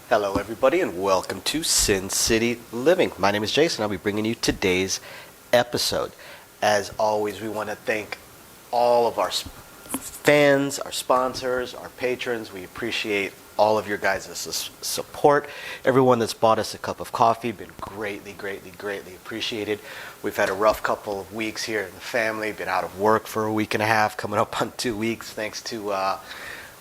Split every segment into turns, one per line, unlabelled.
Hello, everybody, and welcome to Sin City Living. My name is Jason. I'll be bringing you today's episode. As always, we want to thank all of our fans, our sponsors, our patrons. We appreciate all of your guys' support. Everyone that's bought us a cup of coffee, been greatly appreciated. We've had a rough couple of weeks here in the family, been out of work for a week and a half, coming up on 2 weeks, thanks to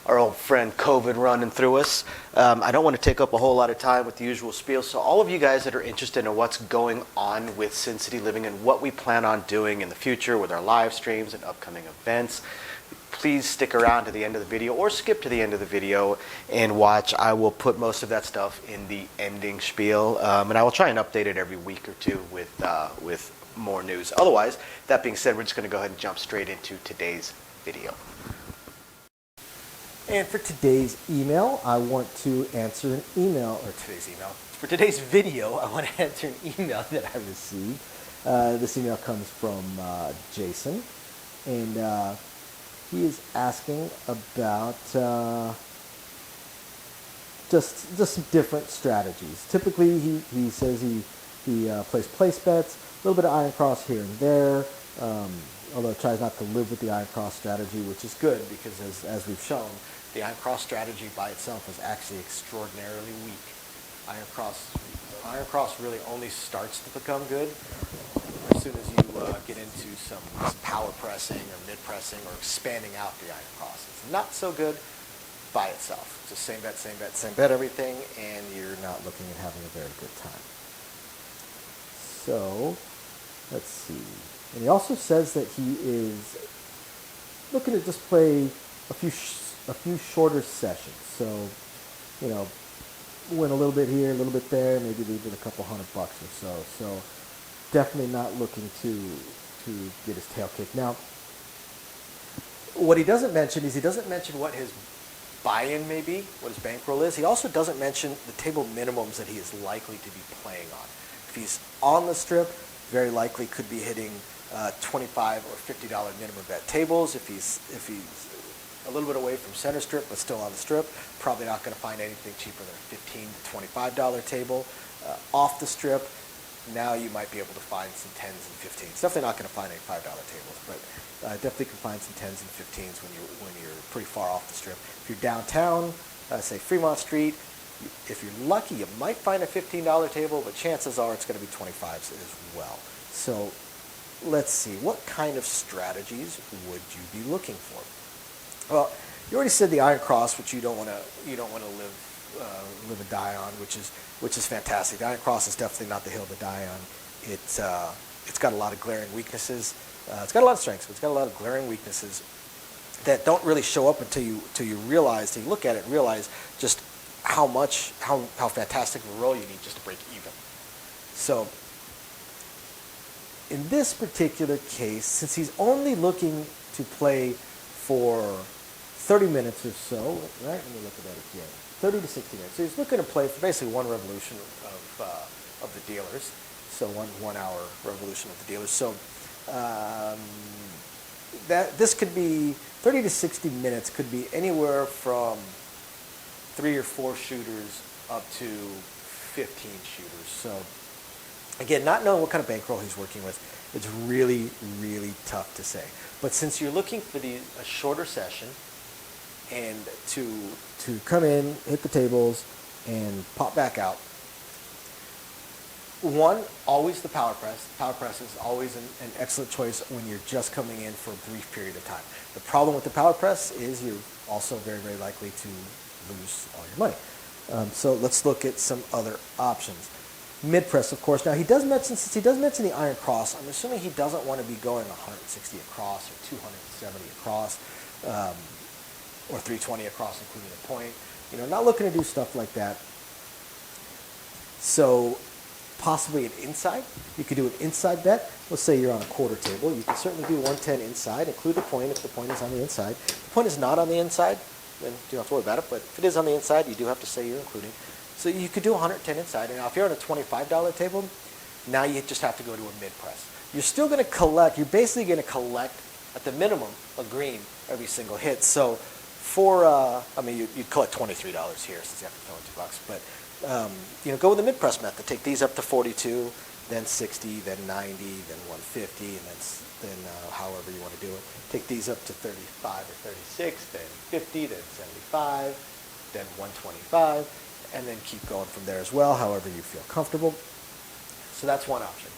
our old friend COVID running through us. I don't want to take up a whole lot of time with the usual spiel, so all of you guys that are interested in what's going on with Sin City Living and what we plan on doing in the future with our live streams and upcoming events, please stick around to the end of the video or skip to the end of the video and watch. I will put most of that stuff in the ending spiel, and I will try and update it every week or two with more news. Otherwise, that being said, we're just going to go ahead and jump straight into today's video.
And for today's email, I want to answer an email, or today's email. For today's video, I want to answer an email that I received. This email comes from Jason, and he is asking about just some different strategies. Typically, he says he plays place bets, a little bit of iron cross here and there, although tries not to live with the iron cross strategy, which is good because as we've shown, the iron cross strategy by itself is actually extraordinarily weak. Iron cross really only starts to become good as soon as you get into some power pressing or mid pressing or expanding out the iron cross. It's not so good by itself. Just same bet everything, and you're not looking at having a very good time. So let's see. And he also says that he is looking to just play a few shorter sessions. So, win a little bit here, a little bit there, maybe leave with a couple $100 or so. So definitely not looking to get his tail kicked. Now, what he doesn't mention is he doesn't mention what his buy-in may be, what his bankroll is. He also doesn't mention the table minimums that he is likely to be playing on. If he's on the strip, very likely could be hitting $25 or $50 minimum bet tables. If he's a little bit away from center strip but still on the strip, probably not going to find anything cheaper than a $15 to $25 table. Off the strip, now you might be able to find some 10s and 15s. Definitely not going to find any $5 tables, but definitely can find some 10s and 15s when you're pretty far off the strip. If you're downtown, say Fremont Street, if you're lucky, you might find a $15 table, but chances are it's going to be 25s as well. So let's see, what kind of strategies would you be looking for? Well, you already said the iron cross, which you don't want to live and die on, which is fantastic. The iron cross is definitely not the hill to die on. It's got a lot of glaring weaknesses. It's got a lot of strengths, but it's got a lot of glaring weaknesses that don't really show up until you realize, till you look at it and realize just how fantastic of a roll you need just to break even. So in this particular case, since he's only looking to play for 30 minutes or so, right? Let me look at that again. 30 to 60 minutes. So he's looking to play for basically one revolution of the dealers. So one hour revolution of the dealers. So this could be 30 to 60 minutes. Could be anywhere from 3 or 4 shooters up to 15 shooters. So again, not knowing what kind of bankroll he's working with, it's really tough to say. But since you're looking for a shorter session and to come in, hit the tables, and pop back out, one, always the power press. Power press is always an excellent choice when you're just coming in for a brief period of time. The problem with the power press is you're also very likely to lose all your money. So let's look at some other options. Mid press, of course. Now since he does mention the iron cross, I'm assuming he doesn't want to be going 160 across or 270 across, or 320 across, including a point. Not looking to do stuff like that. So possibly an inside. You could do an inside bet. Let's say you're on a quarter table. You can certainly do 110 inside, include the point if the point is on the inside. If the point is not on the inside, then you don't have to worry about it. But if it is on the inside, you do have to say you're including. So you could do 110 inside. And now if you're on a $25 table, now you just have to go to a mid press. You're still going to collect, you're basically going to collect at the minimum a green every single hit. So for, I mean, you'd call it $23 here since you have to throw in $2, but, go with the mid-press method. Take these up to 42, then 60, then 90, then 150, and then however you want to do it. Take these up to 35 or 36, then 50, then 75, then 125, and then keep going from there as well, however you feel comfortable. So that's one option.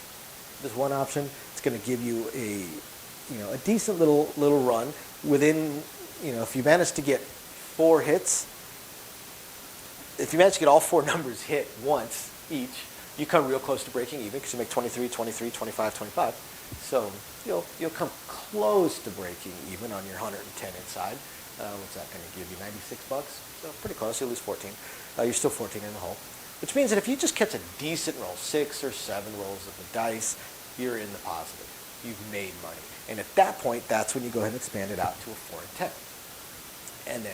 There's one option. It's going to give you a decent little run within, if you manage to get 4 hits, if you manage to get all 4 numbers hit once each, you come real close to breaking even because you make 23, 23, 25, 25. So you'll come close to breaking even on your 110 inside. What's that going to give you? $96? So pretty close. You'll lose 14. You're still 14 in the hole. Which means that if you just catch a decent roll, 6 or 7 rolls of the dice, you're in the positive. You've made money. And at that point, that's when you go ahead and expand it out to a 4 and 10. And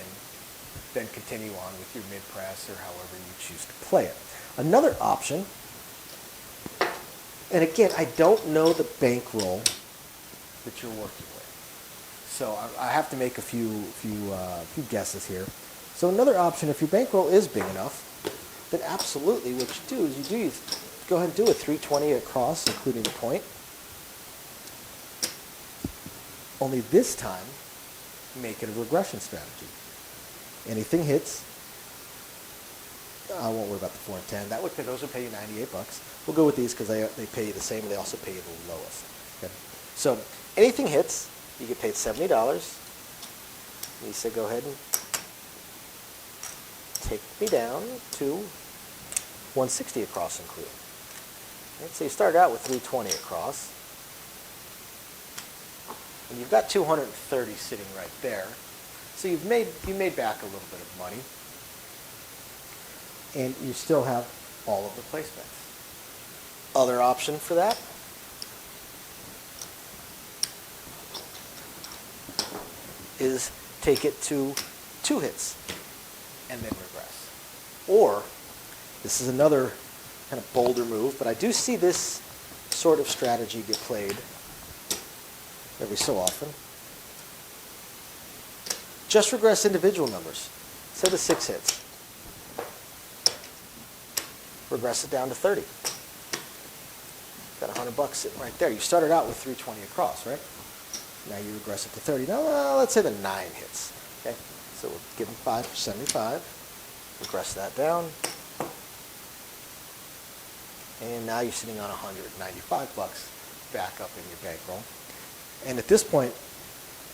then continue on with your mid-press or however you choose to play it. Another option, and again, I don't know the bankroll that you're working with. So I have to make a few guesses here. So another option, if your bankroll is big enough, then absolutely what you do is you go ahead and do a 320 across, including the point. Only this time, make it a regression strategy. Anything hits, I won't worry about the 4 and 10. Those would pay you $98. We'll go with these because they pay you the same, and they also pay you the lowest. Okay. So anything hits, you get paid $70. You say go ahead and take me down to 160 across including. Right, so you start out with 320 across. And you've got 230 sitting right there. So you made back a little bit of money. And you still have all of the placements. Other option for that is take it to 2 hits and then regress. Or, this is another kind of bolder move, but I do see this sort of strategy get played every so often. Just regress individual numbers. Say the 6 hits. Regress it down to 30. Got $100 sitting right there. You started out with 320 across, right? Now you regress it to 30. Now let's say the 9 hits. Okay, so we'll give them 5 for 75. Regress that down. And now you're sitting on $195 back up in your bankroll. And at this point,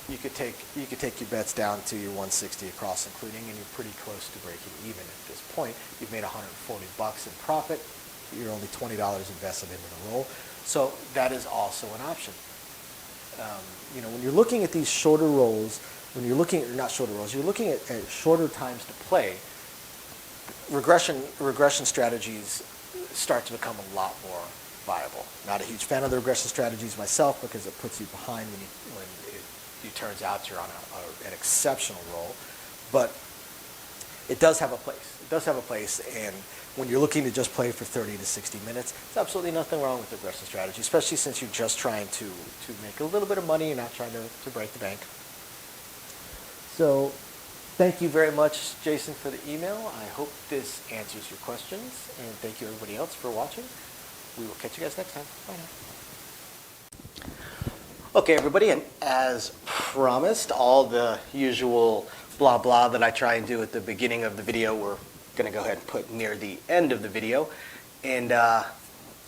you could take your bets down to your 160 across including, and you're pretty close to breaking even at this point. You've made $140 in profit. You're only $20 invested into the roll. So that is also an option. When you're looking at these shorter rolls, when you're looking at, not shorter rolls, you're looking at shorter times to play, regression strategies start to become a lot more viable. Not a huge fan of the regression strategies myself because it puts you behind when it turns out you're on an exceptional roll. But it does have a place. It does have a place, and when you're looking to just play for 30 to 60 minutes, there's absolutely nothing wrong with the regression strategy, especially since you're just trying to make a little bit of money and not trying to break the bank. So thank you very much, Jason, for the email. I hope this answers your questions, and thank you everybody else for watching. We will catch you guys next time. Bye now.
Okay, everybody, and as promised, all the usual blah blah that I try and do at the beginning of the video, we're going to go ahead and put near the end of the video. And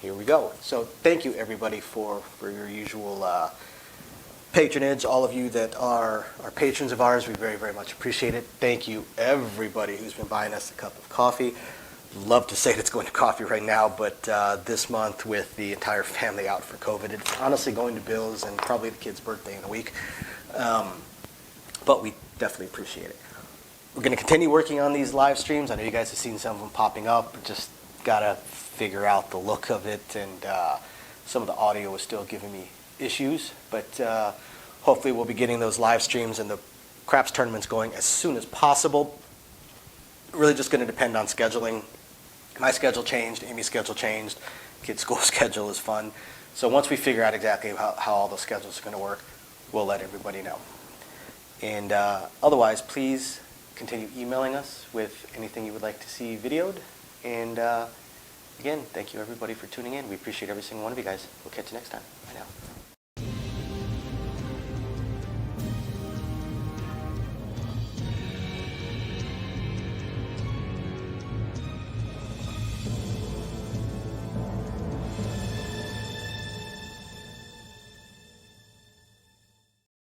here we go. So thank you, everybody, for your usual patronage. All of you that are patrons of ours, we very, very much appreciate it. Thank you, everybody who's been buying us a cup of coffee. Love to say that it's going to coffee right now, but this month with the entire family out for COVID, it's honestly going to Bill's and probably the kid's birthday in a week. But we definitely appreciate it. We're going to continue working on these live streams. I know you guys have seen some of them popping up. Just got to figure out the look of it, and some of the audio is still giving me issues. But hopefully we'll be getting those live streams and the craps tournaments going as soon as possible. Really just going to depend on scheduling. My schedule changed, Amy's schedule changed, kids' school schedule is fun. So once we figure out exactly how all those schedules are going to work, we'll let everybody know. And otherwise, please continue emailing us with anything you would like to see videoed. And again, thank you everybody for tuning in. We appreciate every single one of you guys. We'll catch you next time. Bye now.